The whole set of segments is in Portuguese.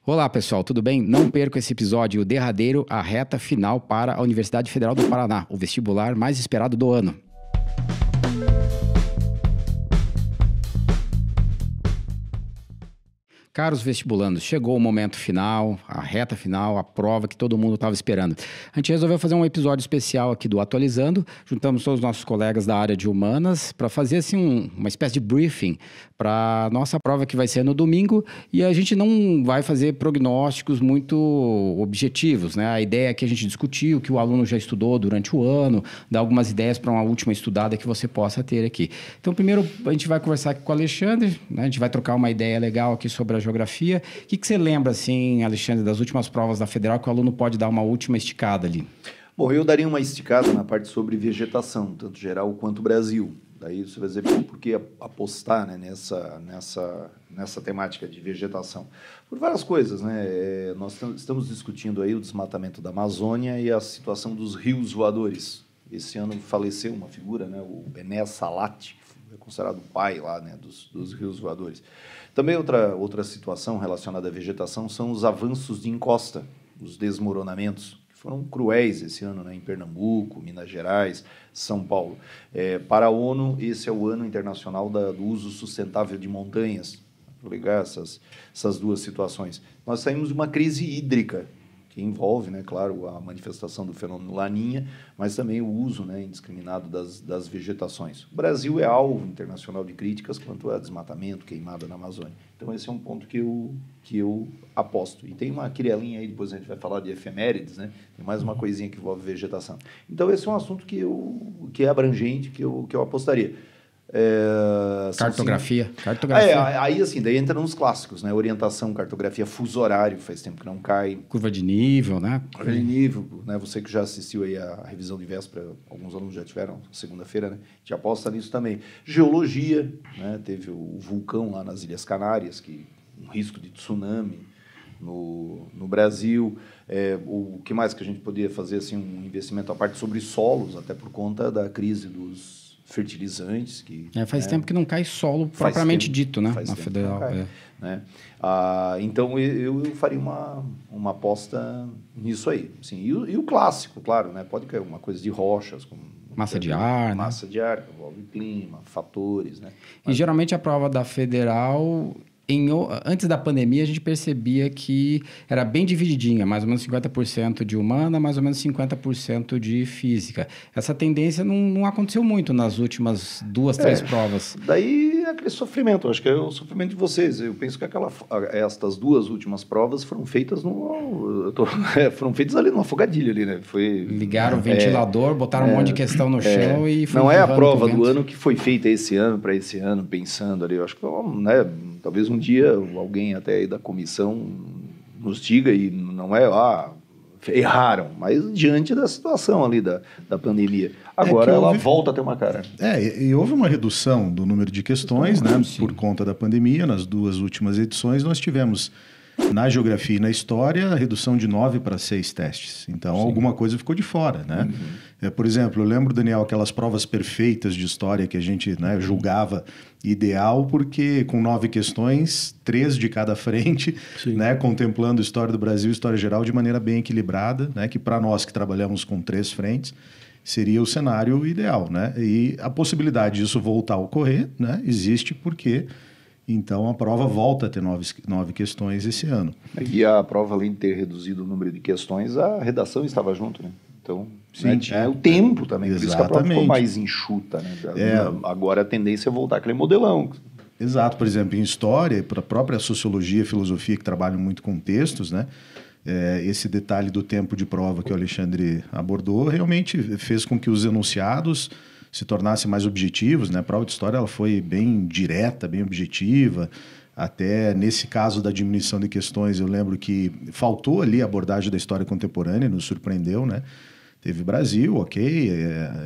Olá pessoal, tudo bem? Não perca esse episódio, o derradeiro, a reta final para a Universidade Federal do Paraná, o vestibular mais esperado do ano. Caros vestibulandos, chegou o momento final, a reta final, a prova que todo mundo estava esperando. A gente resolveu fazer um episódio especial aqui do Atualizando, juntamos todos os nossos colegas da área de humanas para fazer assim uma espécie de briefing para a nossa prova que vai ser no domingo, e a gente não vai fazer prognósticos muito objetivos, né? A ideia é que a gente discutir o que o aluno já estudou durante o ano, dar algumas ideias para uma última estudada que você possa ter aqui. Então, primeiro a gente vai conversar aqui com o Alexandre, né? A gente vai trocar uma ideia legal aqui sobre a geografia. O que você lembra, assim, Alexandre, das últimas provas da Federal que o aluno pode dar uma última esticada ali? Bom, eu daria uma esticada na parte sobre vegetação, tanto geral quanto Brasil. Daí você vai dizer, por que apostar, né, nessa temática de vegetação? Por várias coisas, né? Nós estamos discutindo aí o desmatamento da Amazônia e a situação dos rios voadores. Esse ano faleceu uma figura, né, o Bené Salati, que é considerado o pai lá, né, dos rios voadores. Também outra situação relacionada à vegetação são os avanços de encosta, os desmoronamentos, que foram cruéis esse ano, né, em Pernambuco, Minas Gerais, São Paulo. Para a ONU, esse é o ano internacional do uso sustentável de montanhas, para ligar essas duas situações. Nós saímos de uma crise hídrica, que envolve, né, claro, a manifestação do fenômeno Laninha, mas também o uso, né, indiscriminado das vegetações. O Brasil é alvo internacional de críticas quanto a desmatamento, queimada na Amazônia. Então, esse é um ponto que eu aposto. E tem uma querelinha aí, depois a gente vai falar de efemérides, né? Tem mais uma coisinha que envolve vegetação. Então, esse é um assunto que é abrangente, que eu apostaria. Cartografia. Aí, assim, daí entra nos clássicos, né? Orientação, cartografia, fuso horário, faz tempo que não cai. Curva de nível, né? Curva de nível, né? Você que já assistiu aí a revisão de véspera, alguns alunos já tiveram segunda-feira, né? A gente aposta nisso também. Geologia, né? Teve o vulcão lá nas Ilhas Canárias, que um risco de tsunami no Brasil. O que mais que a gente poderia fazer, assim, um investimento à parte sobre solos, até por conta da crise dos fertilizantes. Faz tempo que não cai solo propriamente dito, né? Na Federal. Né? Então, eu faria uma aposta nisso aí. Assim, e o clássico, claro, né? Pode cair uma coisa de rochas, como massa de ar, massa de ar, que envolve clima, fatores, né? E geralmente a prova da Federal, antes da pandemia, a gente percebia que era bem divididinha, mais ou menos 50% de humana, mais ou menos 50% de física. Essa tendência não aconteceu muito nas últimas 2-3 provas. Daí aquele sofrimento, acho que é o sofrimento de vocês. Eu penso que estas duas últimas provas foram feitas foram feitas ali numa fogadilha ali, né? Ligaram o ventilador, botaram um monte de questão no chão e foi. Não é a prova do ano que foi feita esse ano para esse ano, pensando ali. Eu acho que, né, talvez um dia alguém até aí da comissão nos diga, e não é, erraram, mas diante da situação ali da pandemia. Agora ela volta a ter uma cara. E houve uma redução do número de questões, né, por conta da pandemia. Nas duas últimas edições nós tivemos, na geografia e na história, a redução de 9 para 6 testes. Então, alguma coisa ficou de fora, né? Por exemplo, eu lembro, Daniel, aquelas provas perfeitas de história que a gente, né, julgava ideal, porque com 9 questões, 3 de cada frente, né, contemplando a história do Brasil e história geral de maneira bem equilibrada, né, que para nós que trabalhamos com 3 frentes, seria o cenário ideal, né? E a possibilidade disso voltar a ocorrer, né, existe porque... Então, a prova volta a ter 9 questões esse ano. E a prova, além de ter reduzido o número de questões, a redação estava junto, né? Então, tinha o tempo também. Exatamente. Por isso que a prova ficou mais enxuta, né? Agora a tendência é voltar aquele modelão. Exato. Por exemplo, em história, para a própria sociologia e filosofia, que trabalham muito com textos, né? Esse detalhe do tempo de prova que o Alexandre abordou realmente fez com que os enunciados se tornassem mais objetivos, né? A prova de história ela foi bem direta, bem objetiva. Até nesse caso da diminuição de questões, eu lembro que faltou ali a abordagem da história contemporânea, nos surpreendeu, né? Teve Brasil,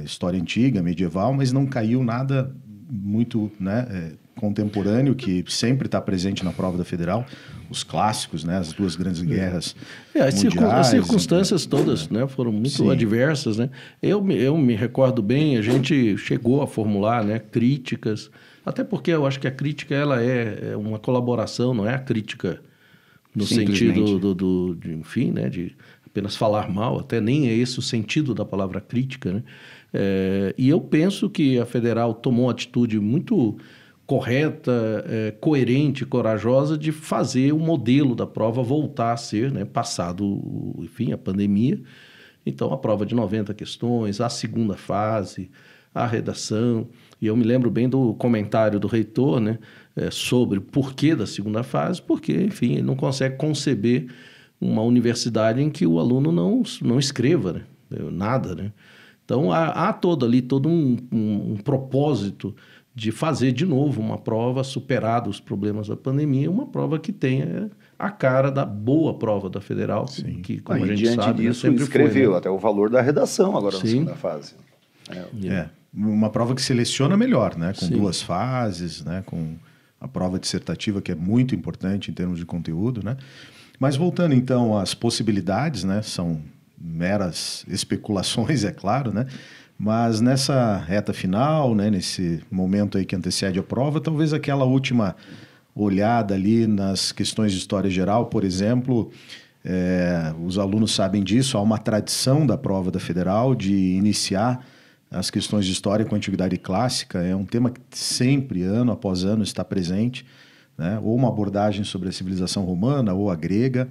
história antiga, medieval, mas não caiu nada muito, né, contemporâneo, que sempre está presente na prova da Federal, os clássicos, né, as duas grandes guerras mundiais. As circunstâncias todas, né, foram muito adversas, né? Eu me recordo bem, a gente chegou a formular, né, críticas, até porque eu acho que a crítica ela é uma colaboração, não é a crítica no sentido enfim, né, de apenas falar mal, até nem é esse o sentido da palavra crítica, né? E eu penso que a Federal tomou uma atitude muito correta, coerente, corajosa de fazer o modelo da prova voltar a ser, né, passado, enfim, a pandemia. Então, a prova de 90 questões, a segunda fase, a redação. E eu me lembro bem do comentário do reitor, né, sobre o porquê da segunda fase, porque, enfim, ele não consegue conceber uma universidade em que o aluno não escreva, né, nada, né? Então, há todo um propósito de fazer de novo uma prova, superada os problemas da pandemia, uma prova que tenha a cara da boa prova da Federal, Sim. que, como a gente diante sabe, disso, sempre escreveu foi, né? até o valor da redação agora na Sim. segunda fase. Uma prova que seleciona melhor, né? Com Sim. 2 fases, né? Com a prova dissertativa, que é muito importante em termos de conteúdo, né? Mas voltando, então, às possibilidades, né? São meras especulações, é claro, né? Mas nessa reta final, né? Nesse momento aí que antecede a prova, talvez aquela última olhada ali nas questões de história geral, por exemplo, os alunos sabem disso, há uma tradição da prova da Federal de iniciar as questões de história com a antiguidade clássica. É um tema que sempre, ano após ano, está presente, né? Ou uma abordagem sobre a civilização romana ou a grega,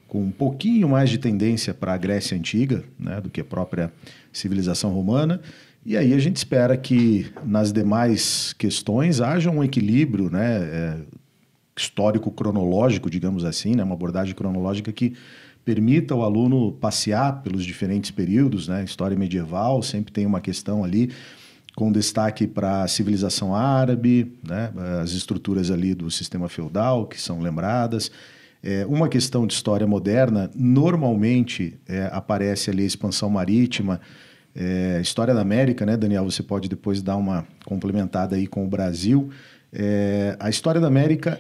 com um pouquinho mais de tendência para a Grécia Antiga, né, do que a própria civilização romana. E aí a gente espera que nas demais questões haja um equilíbrio, né, histórico-cronológico, digamos assim, né, uma abordagem cronológica que permita ao aluno passear pelos diferentes períodos, né? História medieval sempre tem uma questão ali com destaque para a civilização árabe, né? As estruturas ali do sistema feudal que são lembradas. Uma questão de história moderna, normalmente aparece ali a expansão marítima, história da América, né, Daniel? Você pode depois dar uma complementada aí com o Brasil. A história da América,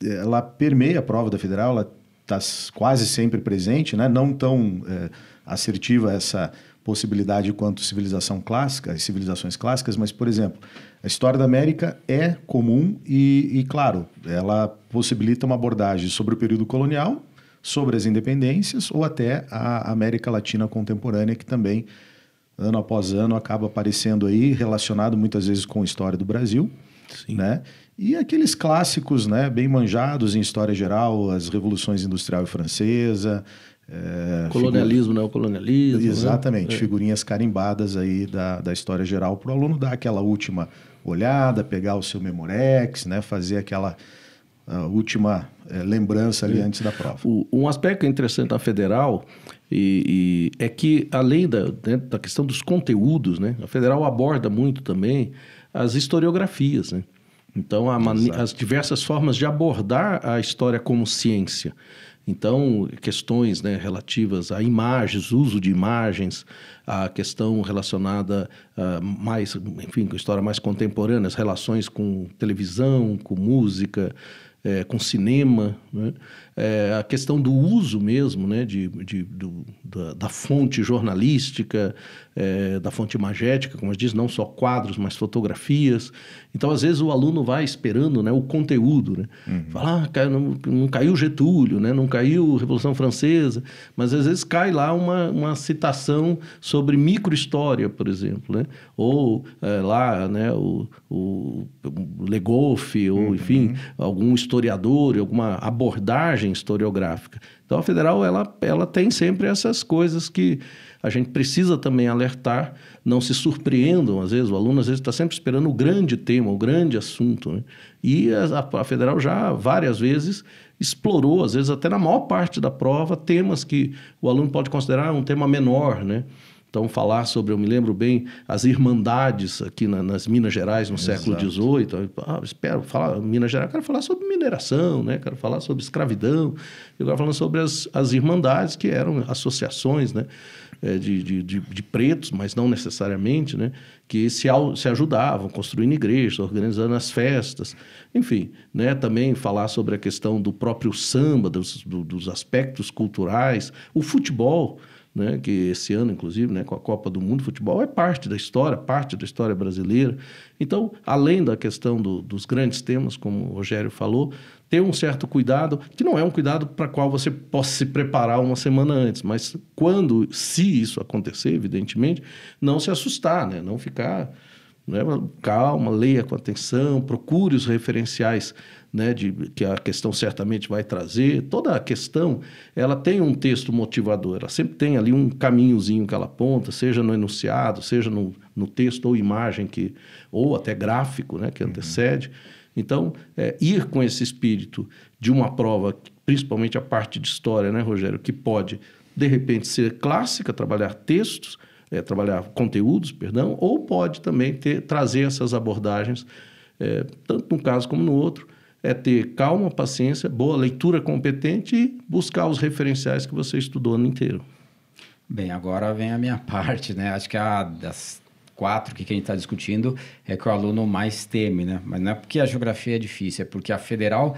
ela permeia a prova da Federal, ela está quase sempre presente, né? Não tão assertiva essa possibilidade quanto civilização clássica, as civilizações clássicas, mas, por exemplo, a história da América é comum e, claro, ela possibilita uma abordagem sobre o período colonial, sobre as independências ou até a América Latina contemporânea, que também, ano após ano, acaba aparecendo aí, relacionado muitas vezes com a história do Brasil. Sim. Né? E aqueles clássicos, né, bem manjados em história geral, as revoluções industrial e francesa... colonialismo, neocolonialismo. Exatamente, né? Figurinhas carimbadas aí da história geral, para o aluno dar aquela última olhada, pegar o seu Memorex, né, fazer aquela última lembrança ali antes da prova. Um aspecto interessante da Federal é que, além da questão dos conteúdos, né, a Federal aborda muito também as historiografias, né? Então, as diversas formas de abordar a história como ciência. Então, questões, né, relativas a imagens, uso de imagens, a questão relacionada com a história mais contemporânea, as relações com televisão, com música, com cinema, né? A questão do uso mesmo, né, da fonte jornalística, da fonte imagética, como eu disse, não só quadros, mas fotografias. Então, às vezes, o aluno vai esperando, né, o conteúdo, né? Fala, não caiu Getúlio, né? Não caiu Revolução Francesa, mas às vezes cai lá uma citação sobre microhistória, por exemplo, né? Ou lá, né, o Le Goff, ou enfim, algum historiador, alguma abordagem historiográfica. Então, a Federal, ela tem sempre essas coisas que a gente precisa também alertar. Não se surpreendam, às vezes, o aluno às vezes está sempre esperando o grande tema, o grande assunto, né? E a Federal já várias vezes explorou, às vezes até na maior parte da prova, temas que o aluno pode considerar um tema menor, né? Então, falar sobre, eu me lembro bem, as irmandades aqui nas Minas Gerais no século XVIII. Espero falar, Minas Gerais, eu quero falar sobre mineração, né? Quero falar sobre escravidão. Eu agora falando sobre as irmandades, que eram associações, né? De pretos, mas não necessariamente, né? Que se ajudavam, construindo igrejas, organizando as festas. Enfim, né? Também falar sobre a questão do próprio samba, dos aspectos culturais, o futebol, né, que esse ano, inclusive, né, com a Copa do Mundo, futebol é parte da história brasileira. Então, além da questão dos grandes temas, como o Rogério falou, ter um certo cuidado, que não é um cuidado para qual você possa se preparar uma semana antes, mas se isso acontecer, evidentemente, não se assustar, né? Não ficar, né? Calma, leia com atenção, procure os referenciais, né, que a questão certamente vai trazer. Toda a questão, ela tem um texto motivador, ela sempre tem ali um caminhozinho que ela aponta, seja no enunciado, seja no texto ou imagem, ou até gráfico, né, que antecede. Então, ir com esse espírito de uma prova, principalmente a parte de história, né, Rogério, que pode, de repente, ser clássica, trabalhar textos, trabalhar conteúdos, perdão, ou pode também trazer essas abordagens, tanto num caso como no outro, ter calma, paciência, boa leitura competente e buscar os referenciais que você estudou o ano inteiro. Bem, agora vem a minha parte, né? Acho que das 4 que a gente está discutindo é que o aluno mais teme, né? Mas não é porque a geografia é difícil, é porque a federal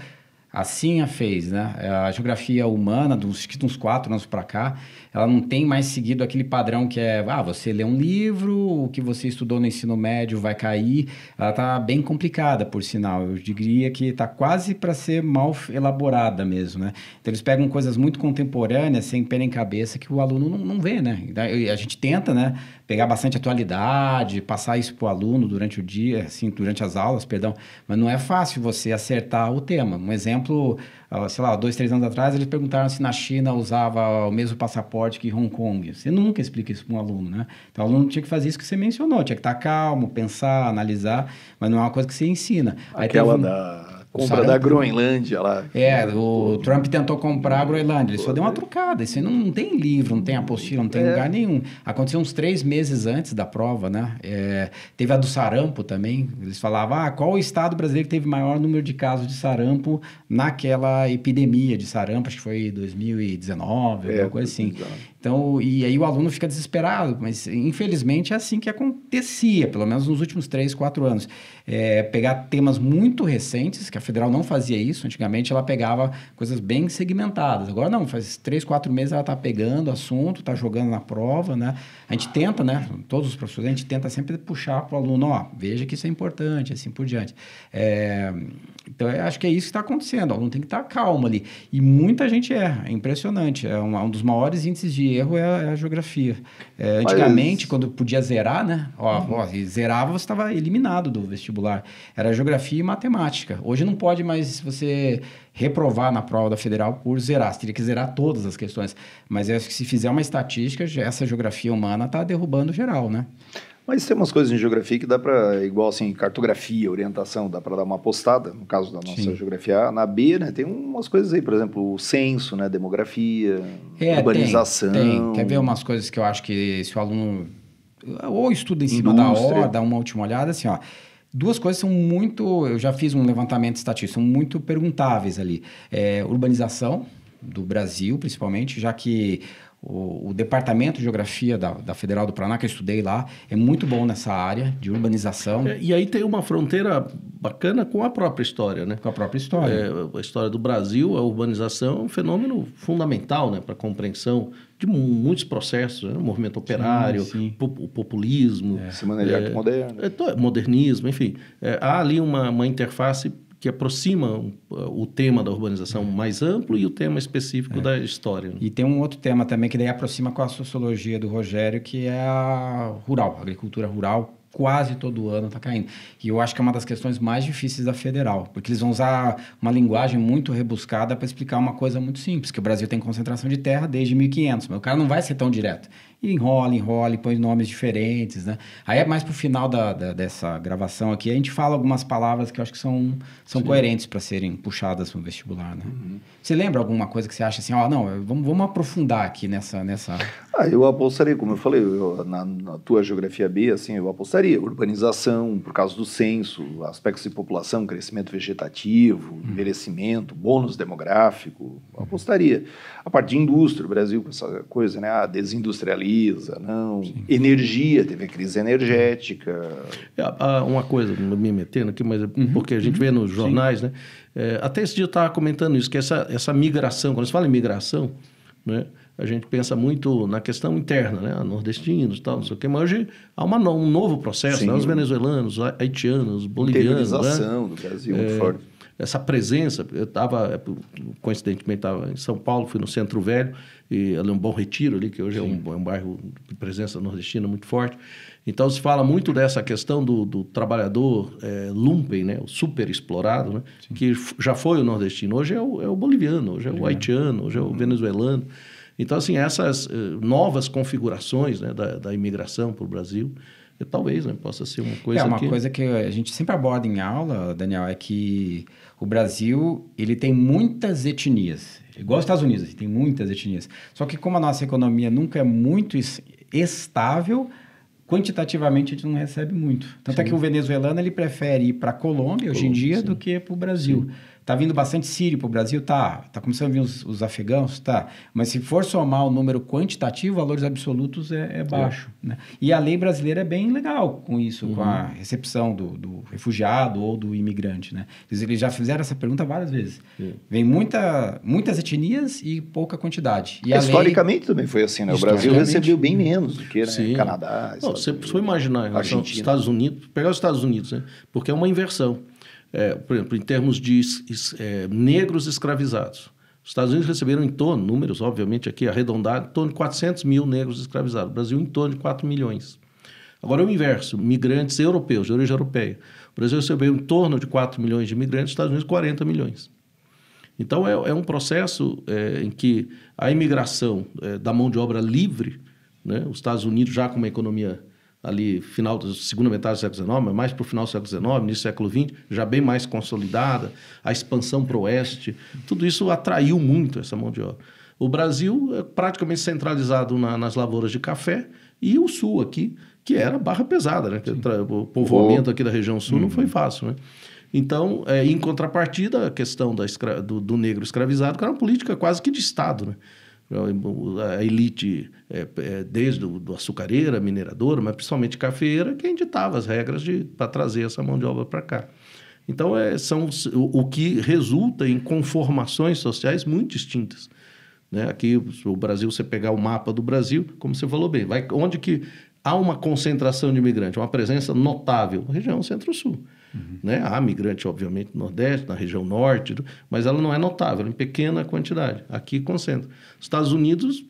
assim a fez, né? A geografia humana, dos 4 anos para cá, ela não tem mais seguido aquele padrão que é, você lê um livro, o que você estudou no ensino médio vai cair. Ela está bem complicada, por sinal. Eu diria que está quase para ser mal elaborada mesmo, né? Então, eles pegam coisas muito contemporâneas, sem pé nem cabeça, que o aluno não vê, né? A gente tenta, né, pegar bastante atualidade, passar isso para o aluno durante o dia, assim, durante as aulas, perdão, mas não é fácil você acertar o tema. Um exemplo, sei lá, 2, 3 anos atrás, eles perguntaram se na China usava o mesmo passaporte que em Hong Kong. Você nunca explica isso para um aluno, né? Então, o aluno tinha que fazer isso que você mencionou, tinha que estar calmo, pensar, analisar, mas não é uma coisa que você ensina. Aquela da compra da Groenlândia lá. O Trump tentou comprar a Groenlândia, ele só deu uma trucada. Isso aí não tem livro, não tem apostila, não tem lugar nenhum. Aconteceu uns 3 meses antes da prova, né? Teve a do sarampo também. Eles falavam, qual o estado brasileiro que teve maior número de casos de sarampo naquela epidemia de sarampo, acho que foi 2019, alguma coisa assim. Então, e aí o aluno fica desesperado, mas infelizmente é assim que acontecia, pelo menos nos últimos 3, 4 anos. Pegar temas muito recentes, que a Federal não fazia isso, antigamente ela pegava coisas bem segmentadas. Agora não, faz 3, 4 meses ela está pegando o assunto, está jogando na prova, né? A gente tenta, né? Todos os professores, a gente tenta sempre puxar para o aluno, veja que isso é importante, assim por diante. Então, eu acho que é isso que está acontecendo, o aluno tem que estar calmo ali. E muita gente erra, é impressionante. Um dos maiores índices de erro é a geografia. Antigamente, quando podia zerar, né? Zerava, você estava eliminado do vestibular. Era geografia e matemática. Hoje não pode mais você reprovar na prova da federal por zerar. Você teria que zerar todas as questões. Mas eu acho que se fizer uma estatística, essa geografia humana está derrubando geral, né? Mas tem umas coisas em geografia que dá para, igual assim, cartografia, orientação, dá para dar uma apostada, no caso da nossa geografia A. Na B, né, tem umas coisas aí, por exemplo, o censo, né, demografia, urbanização. Tem. Quer ver umas coisas que eu acho que se o aluno ou estuda em cima da hora, dá uma última olhada, assim, 2 coisas são muito... Eu já fiz um levantamento estatístico, são muito perguntáveis ali. Urbanização do Brasil, principalmente, já que o Departamento de Geografia da Federal do Paraná, que eu estudei lá, é muito bom nessa área de urbanização. E aí tem uma fronteira bacana com a própria história, né? Com a própria história. A história do Brasil, a urbanização é um fenômeno fundamental, né, para a compreensão de muitos processos, né? O movimento operário, o populismo. Semana de arte moderna. Modernismo, enfim. Há ali uma interface que aproxima o tema da urbanização mais amplo e o tema específico da história. Né? E tem um outro tema também que daí aproxima com a sociologia do Rogério, que é a agricultura rural. Quase todo ano está caindo. E eu acho que é uma das questões mais difíceis da federal, porque eles vão usar uma linguagem muito rebuscada para explicar uma coisa muito simples, que o Brasil tem concentração de terra desde 1500, mas o cara não vai ser tão direto. E enrola, põe nomes diferentes, né? Aí é mais pro final dessa gravação aqui, a gente fala algumas palavras que eu acho que são coerentes para serem puxadas no vestibular, né? Você lembra alguma coisa que você acha assim, vamos aprofundar aqui nessa... Eu apostaria, como eu falei, na tua geografia B, assim, eu apostaria urbanização, por causa do censo, aspectos de população, crescimento vegetativo, envelhecimento, bônus demográfico, eu apostaria. A parte de indústria, o Brasil com essa coisa, né? Desindustrializa, energia, teve a crise energética. Uma coisa, não me metendo aqui, mas porque a gente vê nos jornais, né? Até esse dia eu estava comentando isso, que essa migração, quando se fala em migração, né? A gente pensa muito na questão interna, né? Nordestinos e tal, não sei o quê, mas hoje há um novo processo, né? Os venezuelanos, haitianos, bolivianos. Interiorização do Brasil, muito forte. essa presença. Eu estava, coincidentemente, estava em São Paulo, fui no Centro Velho, e ali um Bom Retiro, ali, que hoje é um bairro de presença nordestina muito forte. Então, se fala muito dessa questão do trabalhador lumpen, né? O super explorado, né? Que já foi o nordestino. Hoje é o boliviano, hoje é o haitiano, hoje é o venezuelano. Então, assim, essas novas configurações, né, da imigração para o Brasil, talvez, né, possa ser uma coisa coisa que a gente sempre aborda em aula, Daniel, é que o Brasil, ele tem muitas etnias. Igual os Estados Unidos, tem muitas etnias. Só que como a nossa economia nunca é muito estável, quantitativamente a gente não recebe muito. Tanto é que o venezuelano, ele prefere ir para a Colômbia, hoje em dia, do que para o Brasil. Sim. Tá vindo bastante sírio para o Brasil? Tá começando a vir os afegãos? Tá. Mas se for somar o número quantitativo, valores absolutos é baixo. Né? E a lei brasileira é bem legal com isso, com a recepção do refugiado ou do imigrante. Né? Eles já fizeram essa pergunta várias vezes. Vem muitas etnias e pouca quantidade. E historicamente também foi assim, né? O Brasil recebeu bem menos do que Canadá. Você foi imaginar em relação aos Estados Unidos, pegar os Estados Unidos, né? Porque é uma inversão. Por exemplo, em termos de negros escravizados. Os Estados Unidos receberam em torno, números obviamente aqui arredondados, em torno de 400 mil negros escravizados. O Brasil em torno de 4 milhões. Agora é o inverso, migrantes europeus, de origem europeia. O Brasil recebeu em torno de 4 milhões de imigrantes, os Estados Unidos 40 milhões. Então é um processo em que a imigração da mão de obra livre, né, os Estados Unidos já com uma economia ali final da segunda metade do século XIX, mas mais para o final do século XIX, início do século XX, já bem mais consolidada, a expansão para o oeste, tudo isso atraiu muito essa mão de obra. O Brasil é praticamente centralizado nas lavouras de café e o sul aqui, que era barra pesada, né? O povoamento aqui da região sul não foi fácil, né? Então, em contrapartida, a questão do negro escravizado, que era uma política quase que de Estado, né? A elite, desde do açucareira, mineradora, mas principalmente cafeeira, quem ditava as regras para trazer essa mão de obra para cá. Então, são o que resulta em conformações sociais muito distintas. Né? Aqui, o Brasil, você pegar o mapa do Brasil, como você falou bem, onde que há uma concentração de imigrantes, uma presença notável, na região centro-sul. Né? Há migrante, obviamente, no Nordeste, na região Norte, mas ela não é notável, em pequena quantidade. Aqui concentra. Estados Unidos,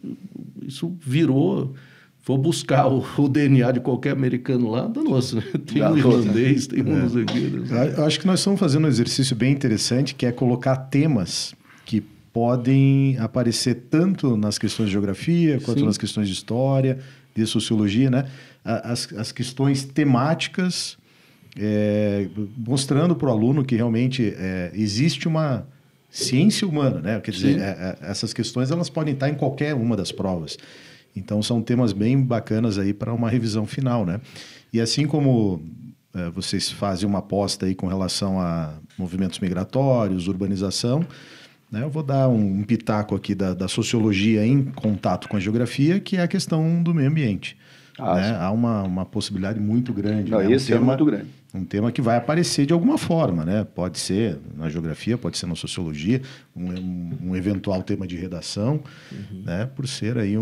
isso virou... Vou buscar o DNA de qualquer americano lá, danou-se. Né? Tem um irlandês, tem um não sei o quê. Eu acho que nós estamos fazendo um exercício bem interessante, que é colocar temas que podem aparecer tanto nas questões de geografia, quanto nas questões de história, de sociologia, né? As questões temáticas... mostrando para o aluno que realmente existe uma ciência humana, né? Quer dizer, essas questões elas podem estar em qualquer uma das provas. Então, são temas bem bacanas aí para uma revisão final, né? E assim como vocês fazem uma aposta aí com relação a movimentos migratórios, urbanização, né? Eu vou dar um pitaco aqui da sociologia em contato com a geografia, que é a questão do meio ambiente. Né? Há uma possibilidade muito grande. Não, né? esse é muito grande. Um tema que vai aparecer de alguma forma, né? Pode ser na geografia, pode ser na sociologia, um eventual tema de redação, né? Por ser aí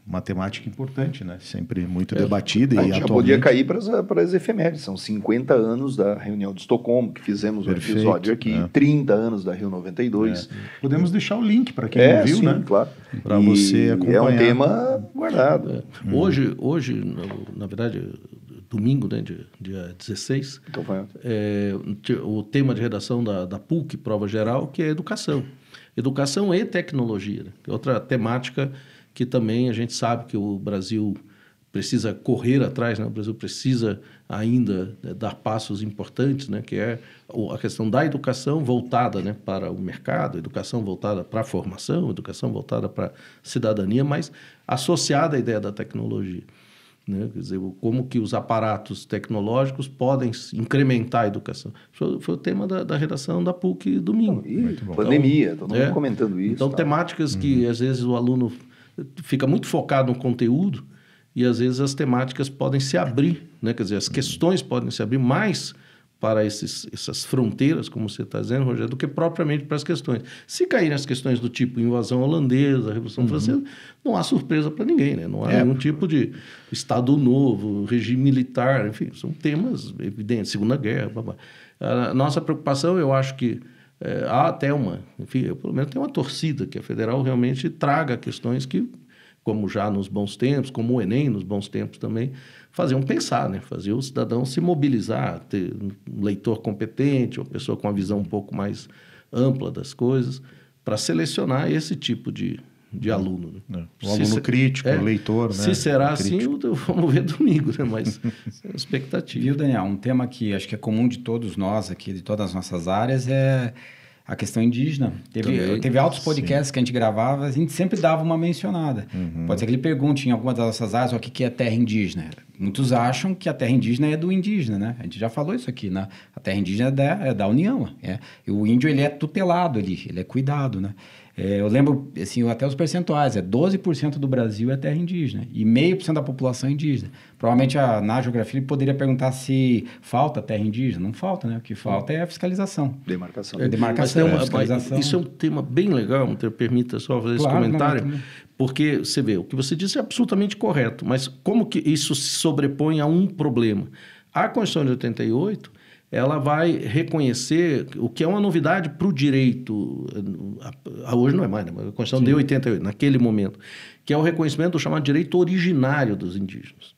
uma temática importante, né? Sempre muito debatida. A gente já podia cair para as efemérides. São 50 anos da reunião de Estocolmo, que fizemos um episódio aqui, 30 anos da Rio 92. Podemos deixar o link para quem não viu, né? Claro. Para você acompanhar. É um tema guardado. Hoje, na verdade... domingo, né, dia 16, então o tema de redação da PUC, prova geral, que é educação. Educação e tecnologia, né? Que é outra temática que também a gente sabe que o Brasil precisa correr atrás, né? O Brasil precisa ainda dar passos importantes, né? Que é a questão da educação voltada, né, para o mercado, educação voltada para a formação, educação voltada para a cidadania, mas associada à ideia da tecnologia. Né? Quer dizer, como que os aparatos tecnológicos podem incrementar a educação. Foi o tema da redação da PUC domingo. Pandemia, todo mundo comentando isso. Então, temáticas que às vezes o aluno fica muito focado no conteúdo e às vezes as temáticas podem se abrir, né? Quer dizer, as questões podem se abrir mais para essas fronteiras, como você está dizendo, Rogério, do que propriamente para as questões. Se caírem as questões do tipo invasão holandesa, Revolução Francesa, não há surpresa para ninguém, né? Não há nenhum tipo de Estado Novo, regime militar, enfim, são temas evidentes, Segunda Guerra, blá, blá. A nossa preocupação, eu acho que há até enfim, eu pelo menos tenho uma torcida que a federal realmente traga questões que, como já nos bons tempos, como o Enem nos bons tempos também, faziam pensar, né? Fazer o cidadão se mobilizar, ter um leitor competente, uma pessoa com uma visão um pouco mais ampla das coisas, para selecionar esse tipo de aluno. Né? O aluno crítico, o leitor. Se será assim, vamos ver domingo, né? Mas é expectativa. Viu, Daniel? Um tema que acho que é comum de todos nós aqui, de todas as nossas áreas, é a questão indígena. Teve altos podcasts que a gente gravava, a gente sempre dava uma mencionada. Pode ser que ele pergunte em alguma das nossas áreas o que é terra indígena. Muitos acham que a terra indígena é do indígena, né? A gente já falou isso aqui, né? A terra indígena é da União. E o índio, ele é tutelado ali, ele é cuidado, né? Eu lembro, assim, até os percentuais, 12% do Brasil é terra indígena e 0,5% da população é indígena. Provavelmente na geografia ele poderia perguntar se falta terra indígena. Não falta, né? O que falta é a fiscalização. Demarcação. Fiscalização. Isso é um tema bem legal, permita só fazer esse comentário, porque você vê, o que você disse é absolutamente correto, mas como que isso se sobrepõe a um problema? A Constituição de 88... ela vai reconhecer o que é uma novidade para o direito, hoje não é mais, né? A Constituição de 88, naquele momento, que é o reconhecimento do chamado direito originário dos indígenas.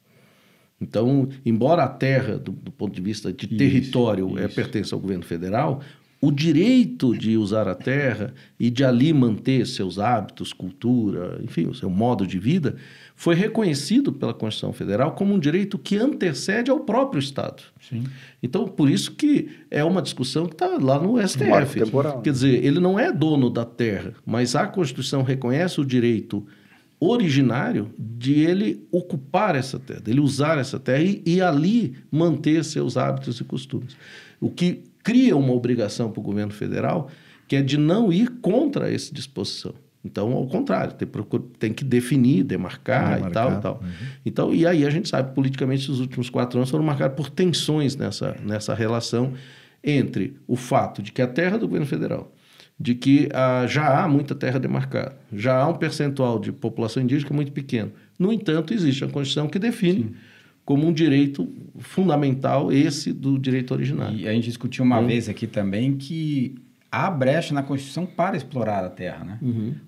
Então, embora a terra, do ponto de vista de território, pertence ao governo federal, o direito de usar a terra e de ali manter seus hábitos, cultura, enfim, o seu modo de vida, foi reconhecido pela Constituição Federal como um direito que antecede ao próprio Estado. Sim. Então, por isso que é uma discussão que está lá no STF. Temporal. Quer dizer, ele não é dono da terra, mas a Constituição reconhece o direito originário de ele ocupar essa terra, dele usar essa terra e ali manter seus hábitos e costumes. O que cria uma obrigação para o governo federal, que é de não ir contra essa disposição. Então, ao contrário, tem que definir, demarcar e tal. Então, e aí a gente sabe, politicamente, os últimos 4 anos foram marcados por tensões nessa relação entre o fato de que a terra do governo federal, de que já há muita terra demarcada, já há um percentual de população indígena que é muito pequeno. No entanto, existe a Constituição que define como um direito fundamental esse do direito originário. E a gente discutiu uma vez aqui também que há brecha na Constituição para explorar a terra, né?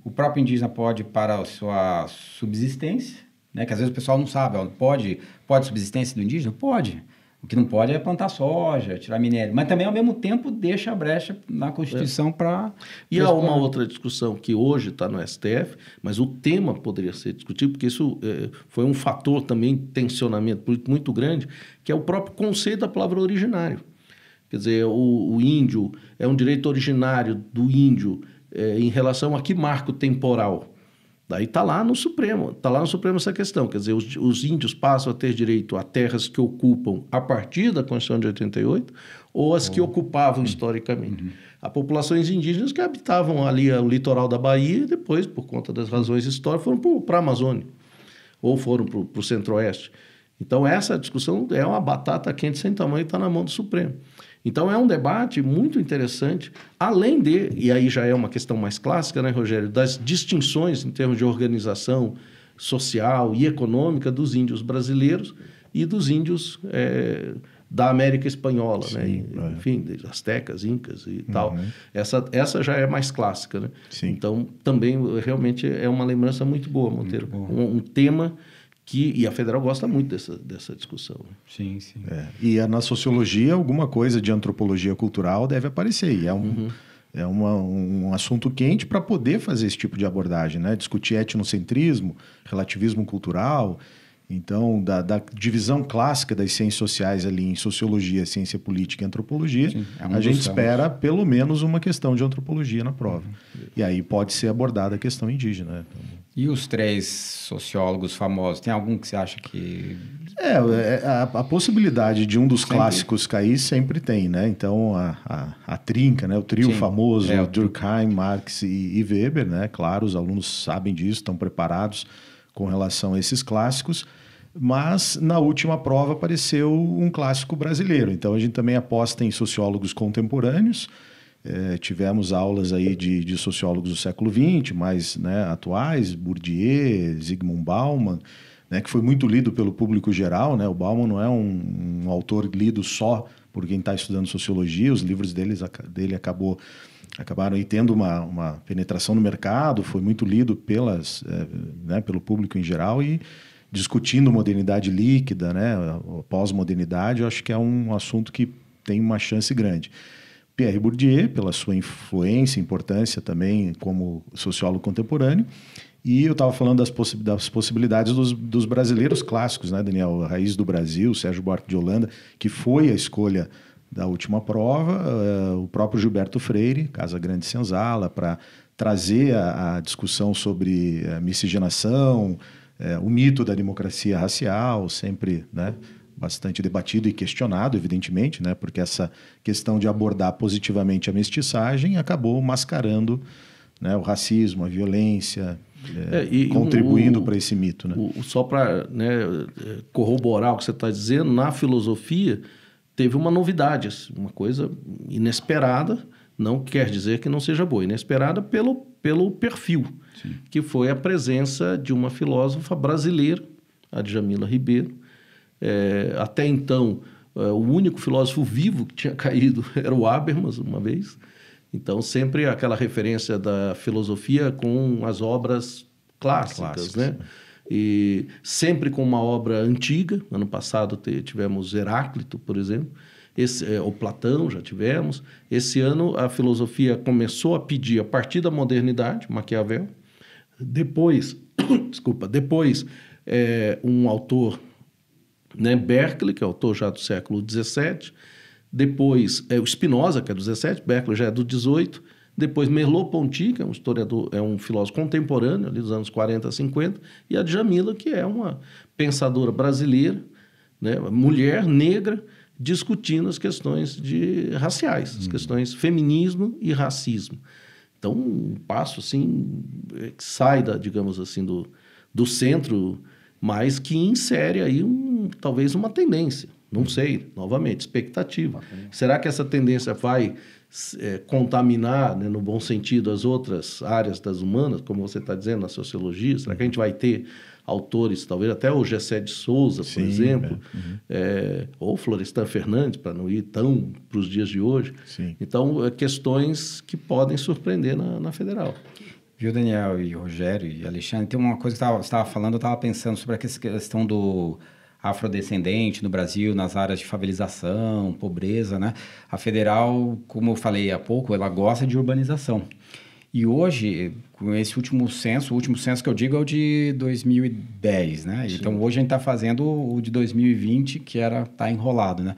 O próprio indígena pode para a sua subsistência, né? Que às vezes o pessoal não sabe, pode subsistência do indígena? Pode. O que não pode é plantar soja, tirar minério. Mas também, ao mesmo tempo, deixa a brecha na Constituição para... E há uma outra discussão que hoje está no STF, mas o tema poderia ser discutido, porque isso foi um fator também de tensionamento político muito grande, que é o próprio conceito da palavra originário. Quer dizer, o índio é um direito originário do índio em relação a que marco temporal? Daí está lá no Supremo essa questão. Quer dizer, os índios passam a ter direito a terras que ocupam a partir da Constituição de 88 ou as que ocupavam historicamente. Há populações indígenas que habitavam ali o litoral da Bahia e depois, por conta das razões históricas, foram para a Amazônia ou foram para o Centro-Oeste. Então, essa discussão é uma batata quente sem tamanho e está na mão do Supremo. Então, é um debate muito interessante, além e aí já é uma questão mais clássica, né, Rogério, das distinções em termos de organização social e econômica dos índios brasileiros e dos índios da América Espanhola, né? Enfim, astecas, incas e tal. Essa já é mais clássica, né? Então, também, realmente, é uma lembrança muito boa, Monteiro. Um tema... E a federal gosta muito dessa discussão. Sim. E na sociologia, alguma coisa de antropologia cultural deve aparecer. E é um assunto quente para poder fazer esse tipo de abordagem, né? Discutir etnocentrismo, relativismo cultural. Então, da divisão clássica das ciências sociais ali em sociologia, ciência política e antropologia, a gente espera pelo menos uma questão de antropologia na prova. E aí pode ser abordada a questão indígena, né? E os 3 sociólogos famosos, tem algum que você acha que... A possibilidade de um dos clássicos cair sempre tem, né? Então, a trinca, né? O trio famoso, Durkheim, Marx e Weber, né? Claro, os alunos sabem disso, estão preparados com relação a esses clássicos, mas na última prova apareceu um clássico brasileiro. Então, a gente também aposta em sociólogos contemporâneos. Tivemos aulas aí de sociólogos do século XX, mais atuais, Bourdieu, Zygmunt Bauman, né, que foi muito lido pelo público geral, né? O Bauman não é um autor lido só por quem está estudando sociologia, os livros dele acabou acabaram aí tendo uma penetração no mercado, foi muito lido pelo público em geral e discutindo modernidade líquida, né, pós-modernidade, eu acho que é um assunto que tem uma chance grande. Pierre Bourdieu, pela sua influência e importância também como sociólogo contemporâneo, e eu estava falando das possibilidades dos brasileiros clássicos, né, Daniel? A Raiz do Brasil, Sérgio Buarque de Holanda, que foi a escolha da última prova, o próprio Gilberto Freire, Casa Grande Senzala, para trazer a discussão sobre a miscigenação, o mito da democracia racial, sempre, né, bastante debatido e questionado, evidentemente, né, porque essa questão de abordar positivamente a mestiçagem acabou mascarando, né, o racismo, a violência, contribuindo para esse mito. Né? Só para, né, corroborar o que você está dizendo, na filosofia teve uma novidade, uma coisa inesperada, não quer dizer que não seja boa, inesperada pelo perfil, sim, que foi a presença de uma filósofa brasileira, a Djamila Ribeiro. Até então, o único filósofo vivo que tinha caído era o Habermas, uma vez. Então, sempre aquela referência da filosofia com as obras clássicas, né? E sempre com uma obra antiga. Ano passado tivemos Heráclito, por exemplo. O Platão já tivemos. Esse ano a filosofia começou a pedir, a partir da modernidade, Maquiavel. Depois, um autor, né, Berkeley, que é autor já do século XVII. Depois o Spinoza, que é do 17, Berkeley já é do 18. Depois Merleau-Ponty, que é um historiador, é um filósofo contemporâneo, ali dos anos 40, 50. E a Djamila, que é uma pensadora brasileira, né, mulher negra, discutindo as questões raciais, as questões feminismo e racismo. Então, um passo assim, que sai, digamos assim, do centro, mas que insere aí talvez uma tendência. Não sei, novamente, expectativa. Será que essa tendência vai contaminar, né, no bom sentido, as outras áreas das humanas, como você está dizendo, na sociologia? Será que a gente vai ter autores, talvez até o Gessé de Souza, por exemplo, ou Florestan Fernandes, para não ir tão para os dias de hoje? Sim. Então, questões que podem surpreender na Federal. Viu, Daniel e Rogério e Alexandre? Tem uma coisa que você estava falando, eu estava pensando sobre a questão do afrodescendente no Brasil, nas áreas de favelização, pobreza, né? A Federal, como eu falei há pouco, ela gosta de urbanização. E hoje, com esse o último censo que eu digo é o de 2010, né? Sim. Então, hoje a gente está fazendo o de 2020, que está enrolado, né?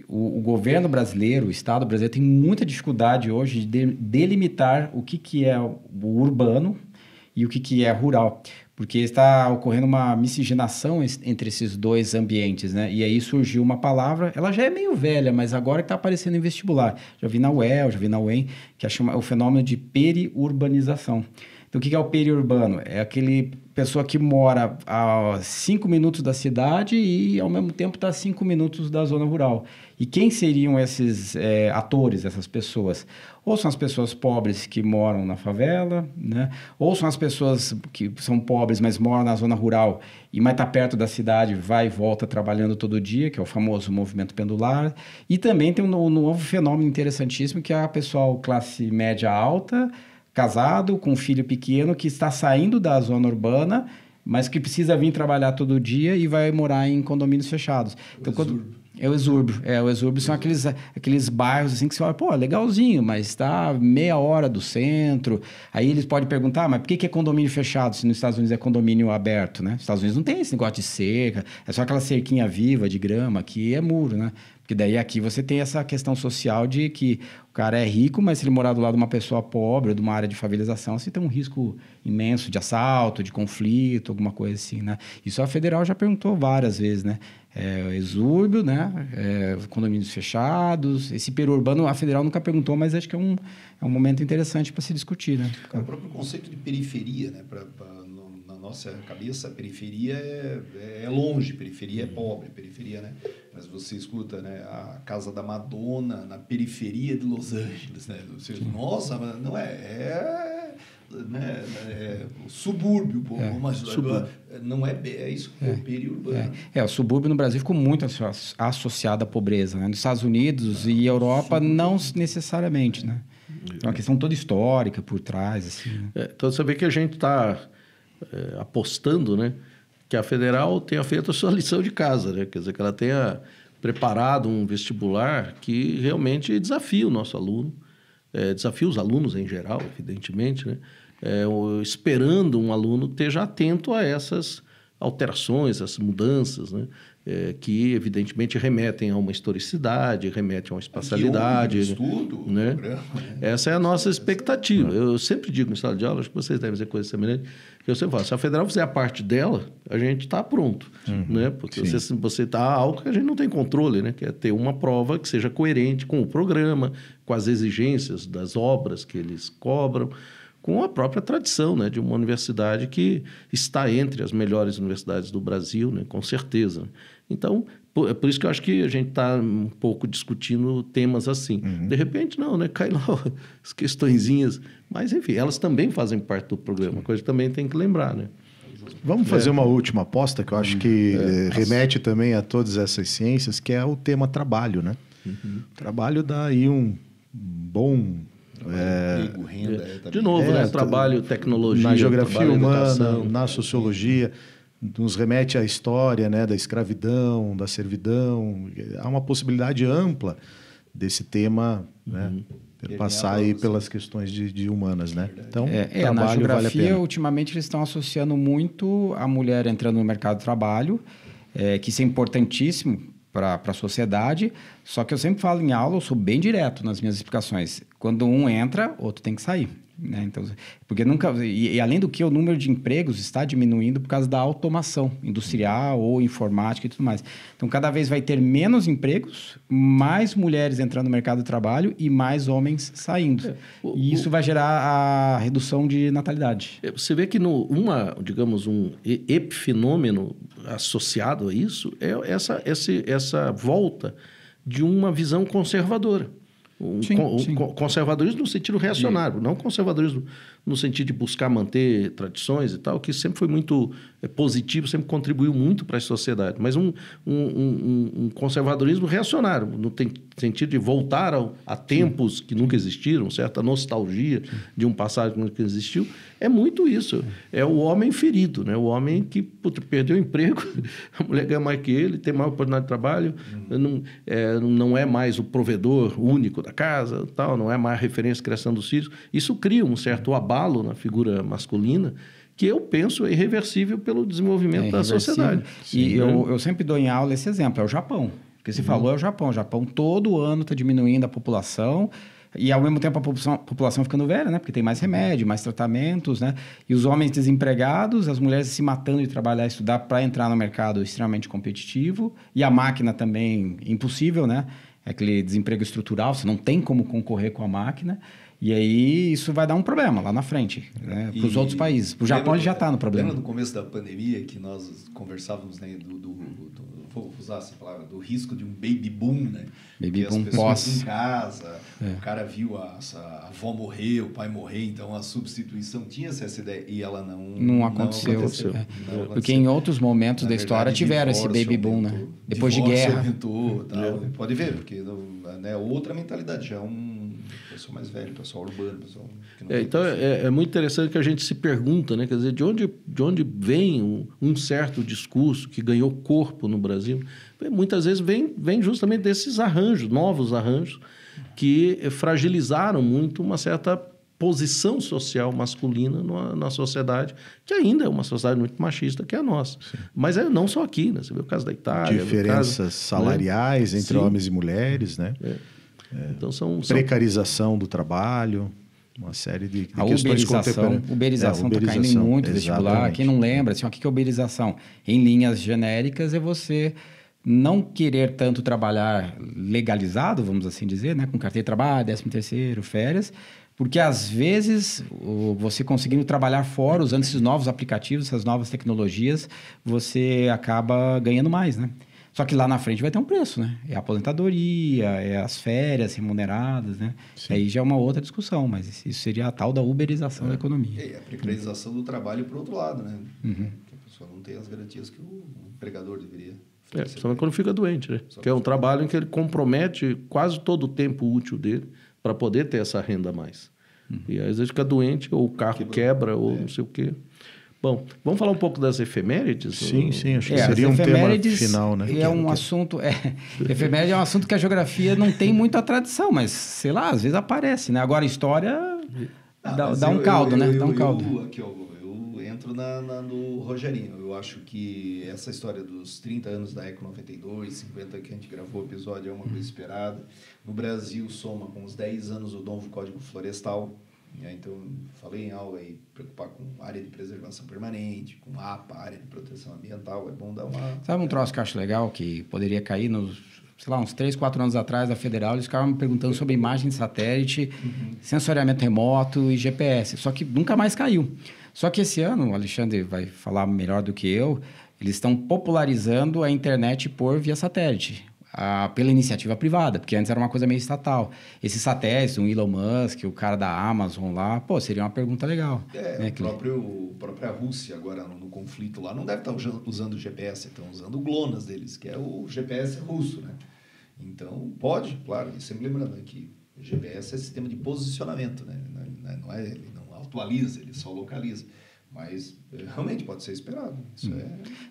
O governo brasileiro, o Estado brasileiro, tem muita dificuldade hoje de delimitar o que é o urbano e o que é rural, porque está ocorrendo uma miscigenação entre esses dois ambientes, né? E aí surgiu uma palavra, ela já é meio velha, mas agora que está aparecendo em vestibular. Já vi na UEL, já vi na UEM, que é o fenômeno de periurbanização. Então, o que é o periurbano? É aquele pessoa que mora a 5 minutos da cidade e, ao mesmo tempo, está a 5 minutos da zona rural. E quem seriam esses atores, essas pessoas? Ou são as pessoas pobres que moram na favela, né? Ou são as pessoas que são pobres, mas moram na zona rural e mais está perto da cidade, vai e volta trabalhando todo dia, que é o famoso movimento pendular. E também tem um novo fenômeno interessantíssimo, que é a pessoal classe média alta, casado, com um filho pequeno, que está saindo da zona urbana, mas que precisa vir trabalhar todo dia e vai morar em condomínios fechados. Então, o exúrbio são aqueles bairros assim que você olha, pô, legalzinho, mas está meia hora do centro. Aí eles podem perguntar, mas por que é condomínio fechado se nos Estados Unidos é condomínio aberto, né? Nos Estados Unidos não tem esse negócio de cerca, é só aquela cerquinha viva de grama, aqui é muro, né? Porque daí aqui você tem essa questão social de que o cara é rico, mas se ele morar do lado de uma pessoa pobre ou de uma área de favelização, você tem um risco imenso de assalto, de conflito, alguma coisa assim, né? Isso a Federal já perguntou várias vezes, né? Exúrbio, né? Condomínios fechados. Esse periurbano a Federal nunca perguntou, mas acho que é um momento interessante para se discutir, né? O próprio conceito de periferia, né? Na nossa cabeça, a periferia é longe, periferia é pobre, periferia, né? Mas você escuta, né, a casa da Madonna na periferia de Los Angeles, né? Você, nossa, mas não né, o subúrbio, não é isso, é o periurbano. O subúrbio no Brasil ficou muito associado à pobreza, né? Nos Estados Unidos e Europa não necessariamente, né? É uma questão toda histórica por trás. Assim, né? Então, você vê que a gente está apostando, né, que a federal tenha feito a sua lição de casa, né? Quer dizer, que ela tenha preparado um vestibular que realmente desafia o nosso aluno, desafia os alunos em geral, evidentemente, né? Esperando um aluno que esteja atento a essas alterações, essas mudanças, né? Que evidentemente remetem a uma historicidade, remetem a uma espacialidade. Estudo, né? programa, né? Essa é a nossa expectativa. Eu sempre digo em sala de aula, acho que vocês devem dizer coisas semelhantes, que eu sempre falo, se a federal fizer a parte dela, a gente está pronto. Né? Porque você está algo que a gente não tem controle, né? Que é ter uma prova que seja coerente com o programa, com as exigências das obras que eles cobram, com a própria tradição, né, de uma universidade que está entre as melhores universidades do Brasil, né, com certeza. Então, é por isso que eu acho que a gente está um pouco discutindo temas assim. De repente, não, né, cai lá as questõezinhas, mas, enfim, elas também fazem parte do programa, coisa que também tem que lembrar, né? Vamos fazer uma última aposta, que eu acho que remete também a todas essas ciências, que é o tema trabalho, né? Trabalho dá aí um bom... Emprego, renda, de novo, né? Trabalho, tecnologia, na geografia humana, educação, na sociologia, nos remete à história, né, da escravidão, da servidão. Há uma possibilidade ampla desse tema, né, passar aí pelas questões de humanas, né? Então, na geografia, vale a pena. ultimamente, eles estão associando muito a mulher entrando no mercado de trabalho, que isso é importantíssimo para a sociedade, só que eu sempre falo em aula, eu sou bem direto nas minhas explicações. Quando um entra, outro tem que sair. Né? Então, porque nunca... E além do que, o número de empregos está diminuindo por causa da automação industrial ou informática e tudo mais. Então, cada vez vai ter menos empregos, mais mulheres entrando no mercado de trabalho e mais homens saindo. E isso vai gerar a redução de natalidade. Você vê que digamos, um epifenômeno associado a isso é essa volta de uma visão conservadora. Conservadorismo no sentido reacionário, não conservadorismo no sentido de buscar manter tradições e tal, que sempre foi muito positivo, sempre contribuiu muito para a sociedade, mas um conservadorismo reacionário, no sentido de voltar a tempos que nunca existiram, certa nostalgia de um passado que nunca existiu, é muito isso. É o homem ferido, né? O homem que perdeu o emprego, a mulher ganha mais que ele, tem mais oportunidade de trabalho, não é mais o provedor único da casa, tal, não é mais a referência à criação dos filhos. Isso cria um certo abalo na figura masculina que eu penso é irreversível pelo desenvolvimento da sociedade. E eu sempre dou em aula esse exemplo, é o Japão. Porque você falou, é o Japão. O Japão todo ano está diminuindo a população e, ao mesmo tempo, a população ficando velha, né? Porque tem mais remédio, mais tratamentos, né? E os homens desempregados, as mulheres se matando de trabalhar e estudar para entrar no mercado extremamente competitivo. E a máquina também impossível, né? É aquele desemprego estrutural, você não tem como concorrer com a máquina. E aí isso vai dar um problema lá na frente, né? Para os outros países. O Japão ele já está no problema. Lembra no começo da pandemia que nós conversávamos, né, vou usar essa palavra, do risco de um baby boom, né? Baby boom as pessoas pós. em casa, o cara viu a avó morrer, o pai morrer, então a substituição tinha essa ideia e ela não aconteceu. Não aconteceu. Porque em outros momenos da história tiveram esse baby boom, né? Depois de guerra. Aumentou, tal. Pode ver, porque né, outra mentalidade, já é pessoal mais velho, pessoal urbano, pessoal que não então é muito interessante que a gente se pergunta, né? Quer dizer, de onde vem um certo discurso que ganhou corpo no Brasil? Muitas vezes vem justamente desses arranjos, novos arranjos, que fragilizaram muito uma certa posição social masculina na sociedade, que ainda é uma sociedade muito machista, que é a nossa. Sim. Mas não só aqui, né? Você vê o caso da Itália. Diferenças salariais entre homens e mulheres, né? Então precarização do trabalho, uma série de questões contemporâneas. Uberização está caindo muito no vestibular. Quem não lembra, assim, o que é uberização? Em linhas genéricas, é você não querer tanto trabalhar legalizado, vamos assim dizer, né? Com carteira de trabalho, 13º, férias, porque às vezes você conseguindo trabalhar fora, usando esses novos aplicativos, essas novas tecnologias, você acaba ganhando mais, né? Só que lá na frente vai ter um preço, né? É a aposentadoria, é as férias remuneradas, né? Aí já é uma outra discussão, mas isso seria a tal da uberização da economia. E a precarização do trabalho por outro lado, né? Que a pessoa não tem as garantias que o empregador deveria. Principalmente quando fica doente, né? Que é um trabalho em que ele compromete quase todo o tempo útil dele para poder ter essa renda a mais. E às vezes fica doente, ou o carro quebra, ou não sei o quê. Bom, vamos falar um pouco das efemérides? Sim, acho que seria um tema final, né? É um assunto... efeméride é um assunto que a geografia não tem muita tradição, mas, sei lá, às vezes aparece, né? Agora, a história dá um caldo, né? Dá um caldo. Aqui, ó, eu entro no Rogerinho. Eu acho que essa história dos 30 anos da Eco 92, 50 que a gente gravou o episódio, é uma coisa esperada. No Brasil, soma com os 10 anos do novo Código Florestal. Então, falei em aula aí, preocupar com área de preservação permanente, com APA, área de proteção ambiental, é bom dar uma... Sabe um troço que eu acho legal, que poderia cair nos, sei lá, uns 3, 4 anos atrás, da Federal, eles ficavam me perguntando sobre imagem de satélite, sensoriamento remoto e GPS, só que nunca mais caiu. Só que esse ano, o Alexandre vai falar melhor do que eu, eles estão popularizando a internet por via satélite. Pela iniciativa privada, porque antes era uma coisa meio estatal. Esses satélites, o Elon Musk, o cara da Amazon lá, pô, seria uma pergunta legal. Né? A própria Rússia agora no conflito lá não deve estar usando o GPS, estão usando o GLONASS deles, que é o GPS russo, né? Então, pode, claro, e sempre lembrando que o GPS é sistema de posicionamento, né? Ele não atualiza, ele só localiza. Mas realmente pode ser esperado. Isso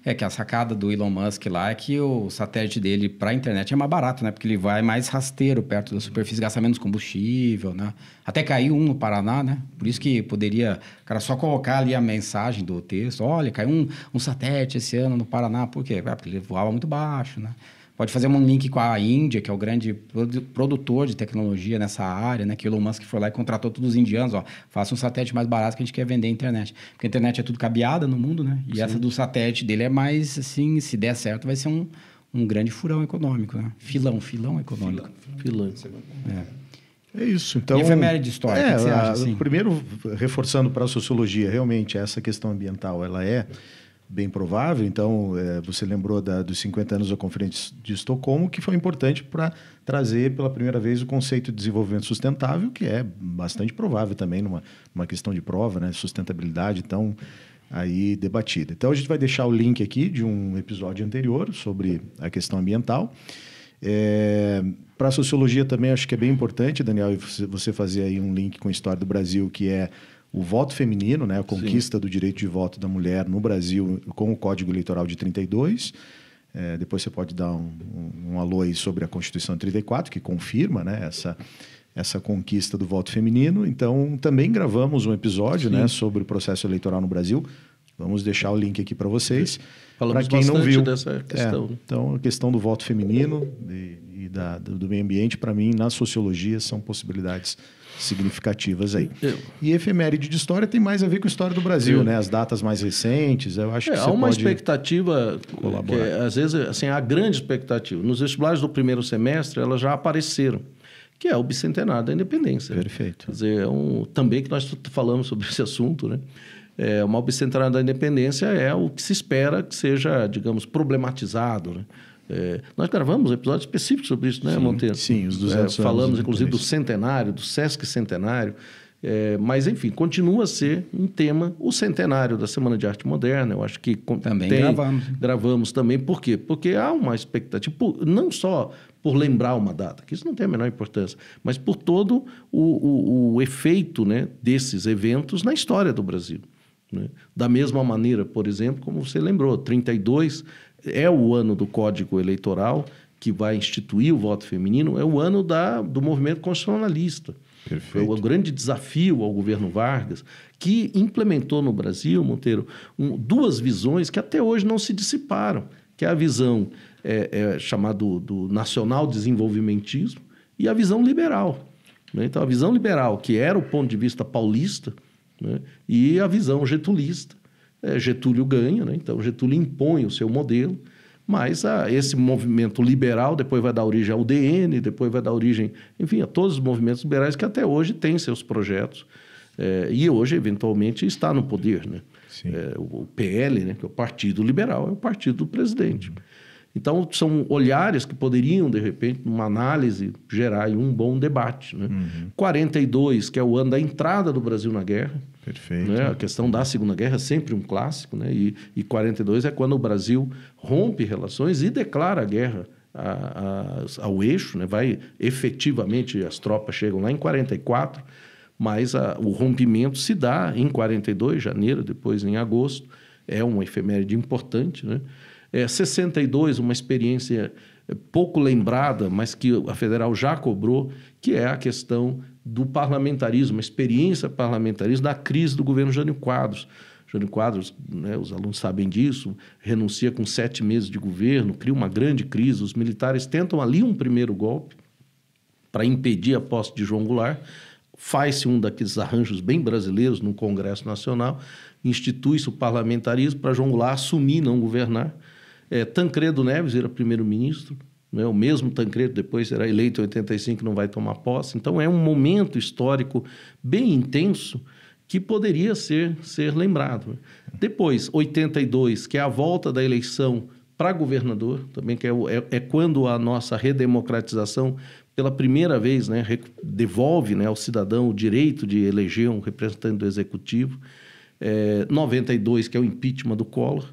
É que a sacada do Elon Musk lá é que o satélite dele para a internet é mais barato, né? Porque ele vai mais rasteiro perto da superfície, gasta menos combustível, né? Até caiu um no Paraná, né? Por isso que poderia, cara, só colocar ali a mensagem do texto. Olha, caiu um satélite esse ano no Paraná. Por quê? Porque ele voava muito baixo, né? Pode fazer um link com a Índia, que é o grande produtor de tecnologia nessa área, né? Que o Elon Musk foi lá e contratou todos os indianos, ó. Faça um satélite mais barato que a gente quer vender a internet. Porque a internet é tudo cabeada no mundo, né? E essa do satélite dele é mais, assim, se der certo, vai ser um grande furão econômico, né? Filão econômico. Filão. É isso. Então, e efeméride histórica, o que você acha? Assim? Primeiro, reforçando para a sociologia, realmente, essa questão ambiental, ela é bem provável. Então, você lembrou dos 50 anos da Conferência de Estocolmo, que foi importante para trazer pela primeira vez o conceito de desenvolvimento sustentável, que é bastante provável também numa questão de prova, né? Sustentabilidade, então, aí debatida. Então, a gente vai deixar o link aqui de um episódio anterior sobre a questão ambiental. Para a sociologia também, acho que é bem importante, Daniel, você fazer aí um link com a história do Brasil, que é o voto feminino, né? A conquista do direito de voto da mulher no Brasil com o Código Eleitoral de 32. Depois você pode dar um alô aí sobre a Constituição de 34, que confirma, né, essa conquista do voto feminino. Então, também gravamos um episódio, né, sobre o processo eleitoral no Brasil. Vamos deixar o link aqui para vocês. Falamos quem não viu dessa questão. Então, a questão do voto feminino e do meio ambiente, para mim, na sociologia, são possibilidades significativas aí. E efeméride de história tem mais a ver com a história do Brasil, né? As datas mais recentes, eu acho que há uma expectativa que, às vezes, assim, há grande expectativa. Nos vestibulares do primeiro semestre, elas já apareceram, que é o bicentenário da independência. Perfeito. Quer dizer, também que nós falamos sobre esse assunto, né? O bicentenário da independência é o que se espera que seja, digamos, problematizado, né? Nós gravamos um episódio específico sobre isso, né, Monteiro? Sim, os 200 anos. Falamos, inclusive, do centenário, do Sesc Centenário. Mas, enfim, continua a ser um tema, o centenário da Semana de Arte Moderna. Eu acho que também gravamos também. Por quê? Porque há uma expectativa, não só por lembrar uma data, que isso não tem a menor importância, mas por todo o efeito, né, desses eventos na história do Brasil, né? Da mesma maneira, por exemplo, como você lembrou, 32 é o ano do Código Eleitoral, que vai instituir o voto feminino, é o ano do movimento constitucionalista. Perfeito. Foi o grande desafio ao governo Vargas, que implementou no Brasil, Monteiro, duas visões que até hoje não se dissiparam, que é a visão chamada do nacional desenvolvimentismo e a visão liberal, né? Então, a visão liberal, que era o ponto de vista paulista, né? E a visão getulista. Getúlio ganha, né? Então Getúlio impõe o seu modelo, mas esse movimento liberal depois vai dar origem ao DN, depois vai dar origem, enfim, a todos os movimentos liberais que até hoje têm seus projetos e hoje, eventualmente, está no poder, né? O PL, né, que é o Partido Liberal, é o partido do presidente. Então, são olhares que poderiam, de repente, numa análise, gerar um bom debate, né? 42, que é o ano da entrada do Brasil na guerra. Perfeito. Né? A questão da Segunda Guerra é sempre um clássico, né? E 42 é quando o Brasil rompe relações e declara a guerra ao eixo, né? Efetivamente, as tropas chegam lá em 44, mas o rompimento se dá em 42, janeiro, depois em agosto. É uma efeméride importante, né? 62, uma experiência pouco lembrada, mas que a Federal já cobrou, que é a questão do parlamentarismo, a experiência parlamentarista da crise do governo Jânio Quadros. Jânio Quadros, né, os alunos sabem disso, renuncia com 7 meses de governo, cria uma grande crise. Os militares tentam ali um primeiro golpe para impedir a posse de João Goulart. Faz-se um daqueles arranjos bem brasileiros no Congresso Nacional, institui-se o parlamentarismo para João Goulart assumir, não governar. Tancredo Neves era primeiro-ministro, né? O mesmo Tancredo depois será eleito em 85, não vai tomar posse. Então, é um momento histórico bem intenso que poderia ser lembrado. Depois, 82, que é a volta da eleição para governador, também que é quando a nossa redemocratização, pela primeira vez, né, devolve, né, ao cidadão o direito de eleger um representante do Executivo. 92, que é o impeachment do Collor,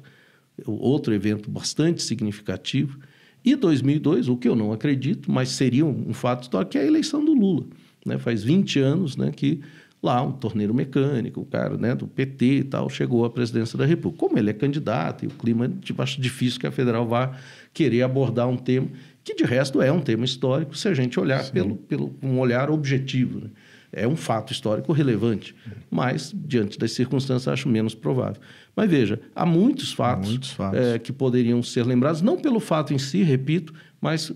outro evento bastante significativo. E 2002, o que eu não acredito, mas seria um fato histórico, que é a eleição do Lula. Né? Faz 20 anos, né, que lá um torneiro mecânico, o cara, né, do PT e tal, chegou à presidência da República. Como ele é candidato e o clima, acho difícil que a Federal vá querer abordar um tema que, de resto, é um tema histórico, se a gente olhar pelo um olhar objetivo. Né? É um fato histórico relevante, mas, diante das circunstâncias, acho menos provável. Mas, veja, há muitos fatos. Que poderiam ser lembrados, não pelo fato em si, repito, mas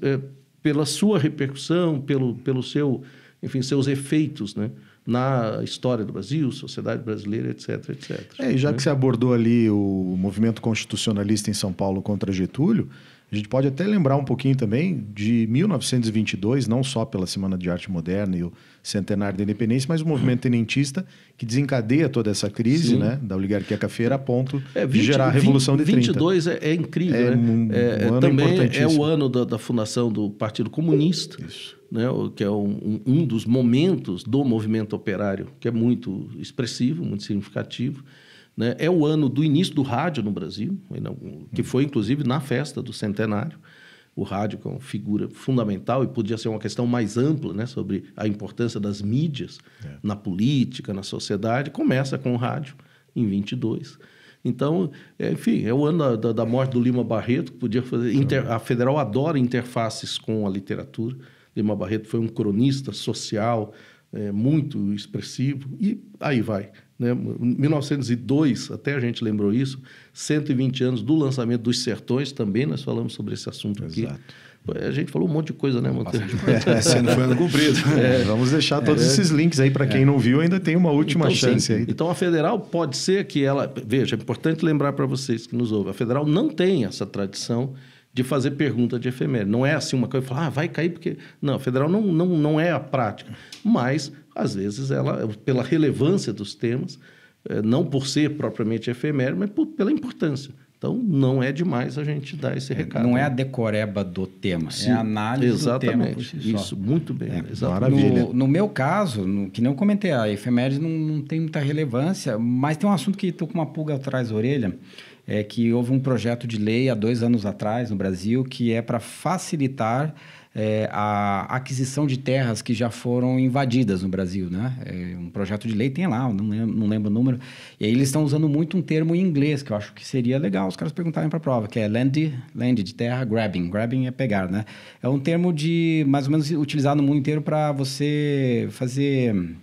pela sua repercussão, pelo seu, enfim, seus efeitos, né, na história do Brasil, sociedade brasileira, etc, etc. E já que você abordou ali o movimento constitucionalista em São Paulo contra Getúlio, a gente pode até lembrar um pouquinho também de 1922, não só pela Semana de Arte Moderna e o centenário da independência, mas o movimento tenentista que desencadeia toda essa crise, né, da oligarquia cafeira a ponto de gerar a Revolução de 30. 22 é incrível, né? Um ano também importantíssimo. É o ano da fundação do Partido Comunista, né, que é um dos momentos do movimento operário, que é muito expressivo, muito significativo. Né? É o ano do início do rádio no Brasil, que foi, inclusive, na festa do centenário. O rádio, que é uma figura fundamental e podia ser uma questão mais ampla, né, sobre a importância das mídias na política, na sociedade, começa com o rádio, em 22. Então, enfim, é o ano da morte do Lima Barreto, que podia fazer... A Federal adora interfaces com a literatura. Lima Barreto foi um cronista social muito expressivo, e aí vai. Né? 1902, até a gente lembrou isso, 120 anos do lançamento dos Sertões, também nós falamos sobre esse assunto aqui. Exato. A gente falou um monte de coisa, né, Monteiro? Esse ano foi ano cumprido. Vamos deixar todos esses links aí para quem não viu, ainda tem uma última chance aí. Então, a Federal pode ser que ela... Veja, é importante lembrar para vocês que nos ouvem, a Federal não tem essa tradição de fazer pergunta de efeméride. Não é assim uma coisa, falar, vai cair porque... Não, a Federal não é a prática. Mas, às vezes, ela, pela relevância dos temas, não por ser propriamente efeméride, mas pela importância. Então, não é demais a gente dar esse recado. Não é a decoreba do tema, é a análise do tema por si só. Isso, muito bem. Maravilha. No meu caso, que nem eu comentei, a efeméride não tem muita relevância, mas tem um assunto que estou com uma pulga atrás da orelha, é que houve um projeto de lei há 2 anos atrás no Brasil que é para facilitar a aquisição de terras que já foram invadidas no Brasil, né? Um projeto de lei tem lá, não lembro o número, e aí eles estão usando muito um termo em inglês, que eu acho que seria legal os caras perguntarem para a prova, que é land de terra, grabbing é pegar, né? É um termo mais ou menos utilizado no mundo inteiro para você fazer...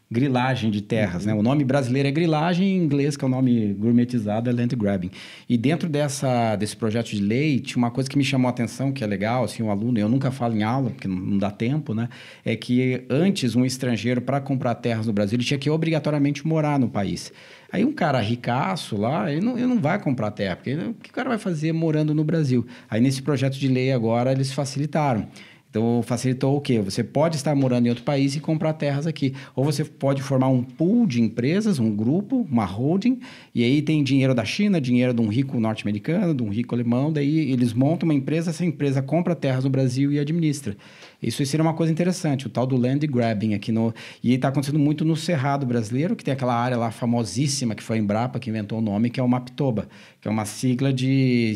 grilagem de terras, né? O nome brasileiro é grilagem, em inglês, que é o nome gourmetizado, é land grabbing. E dentro desse projeto de lei, tinha uma coisa que me chamou a atenção, que é legal, assim, um aluno, eu nunca falo em aula, porque não dá tempo, né? É que antes, um estrangeiro, para comprar terras no Brasil, ele tinha que obrigatoriamente morar no país. Aí um cara ricaço lá, ele não vai comprar terra, porque o que o cara vai fazer morando no Brasil? Aí nesse projeto de lei agora, eles facilitaram. Então, facilitou o quê? Você pode estar morando em outro país e comprar terras aqui. Ou você pode formar um pool de empresas, um grupo, uma holding, e aí tem dinheiro da China, dinheiro de um rico norte-americano, de um rico alemão, daí eles montam uma empresa, essa empresa compra terras no Brasil e administra. Isso seria uma coisa interessante, o tal do land grabbing aqui no... E está acontecendo muito no Cerrado brasileiro, que tem aquela área lá famosíssima, que foi a Embrapa que inventou o nome, que é o Mapitoba, que é uma sigla de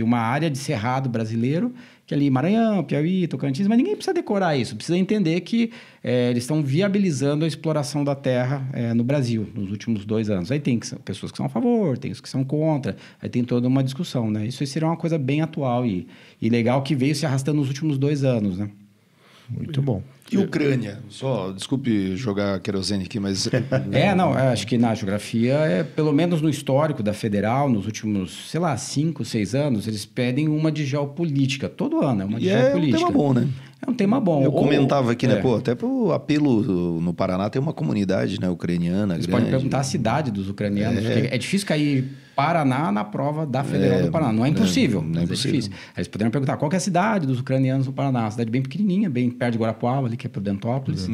uma área de Cerrado brasileiro, que é ali Maranhão, Piauí, Tocantins, mas ninguém precisa decorar isso, precisa entender que eles estão viabilizando a exploração da terra no Brasil, nos últimos 2 anos. Aí tem pessoas que são a favor, tem os que são contra, aí tem toda uma discussão, né? Isso seria uma coisa bem atual e legal que veio se arrastando nos últimos 2 anos, né? Muito bom. E Ucrânia? Só, desculpe jogar querosene aqui, mas... Acho que na geografia, pelo menos no histórico da Federal, nos últimos, 5, 6 anos, eles pedem uma de geopolítica. Todo ano é uma de geopolítica. É um tema bom, né? É um tema bom. Eu comentava aqui, né? Até pro apelo no Paraná tem uma comunidade, né? Ucraniana grande. Você pode perguntar a cidade dos ucranianos. É difícil cair Paraná na prova da Federal do Paraná. Não é impossível, mas é difícil. Aí eles poderiam perguntar qual que é a cidade dos ucranianos no Paraná. Uma cidade bem pequenininha, bem perto de Guarapuava, ali que é Prudentópolis.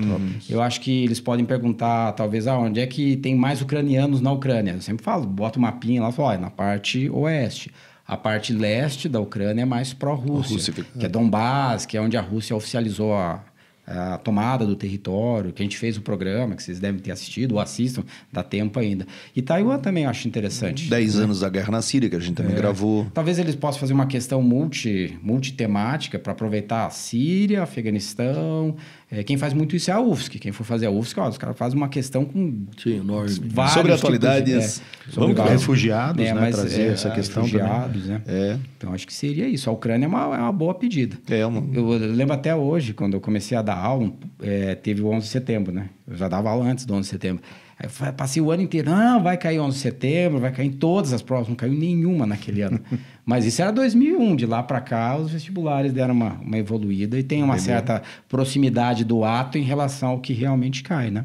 Eu acho que eles podem perguntar, talvez, onde é que tem mais ucranianos na Ucrânia. Eu sempre falo, bota um mapinha lá e fala, na parte oeste. A parte leste da Ucrânia é mais pró-Rússia, que é Donbás, que é onde a Rússia oficializou a tomada do território, que a gente fez o programa, que vocês devem ter assistido ou assistam, dá tempo ainda. E Taiwan também eu acho interessante. 10 anos da guerra na Síria, que a gente também gravou. Talvez eles possam fazer uma questão multitemática para aproveitar a Síria, Afeganistão. Quem faz muito isso é a UFSC. Quem for fazer a UFSC, os caras fazem uma questão com vários sobre atualidades. Sobre refugiados, né? Trazer essa questão refugiados, também. Né? Então, acho que seria isso. A Ucrânia é uma boa pedida. Eu lembro até hoje, quando eu comecei a dar aula, teve o 11 de setembro, né? Eu já dava aula antes do 11 de setembro. Aí eu passei o ano inteiro, vai cair 11 de setembro, vai cair em todas as provas, não caiu nenhuma naquele ano. Mas isso era 2001, de lá para cá os vestibulares deram uma evoluída e tem uma certa proximidade do ato em relação ao que realmente cai, né?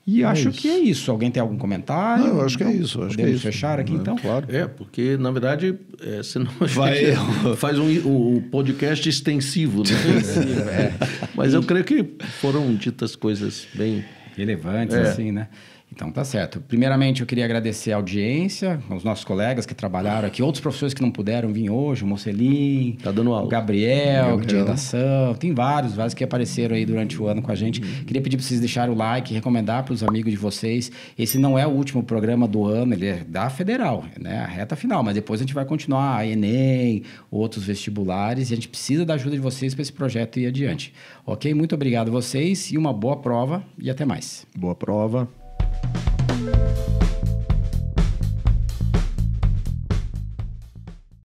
E acho que é isso. Alguém tem algum comentário? Não, eu acho que é isso. Podemos fechar aqui, então? Claro. Porque, na verdade, senão a gente faz um podcast extensivo, né? Mas eu creio que foram ditas coisas bem... relevantes, assim, né? Então, tá certo. Primeiramente, eu queria agradecer a audiência, aos nossos colegas que trabalharam aqui, outros professores que não puderam vir hoje, o Mocelin, tá dando aula. O Gabriel, de redação, tem vários que apareceram aí durante o ano com a gente. Queria pedir para vocês deixarem o like, recomendar para os amigos de vocês. Esse não é o último programa do ano, ele é da Federal, né? A reta final, mas depois a gente vai continuar a Enem, outros vestibulares, e a gente precisa da ajuda de vocês para esse projeto ir adiante. Ok? Muito obrigado a vocês e uma boa prova e até mais. Boa prova.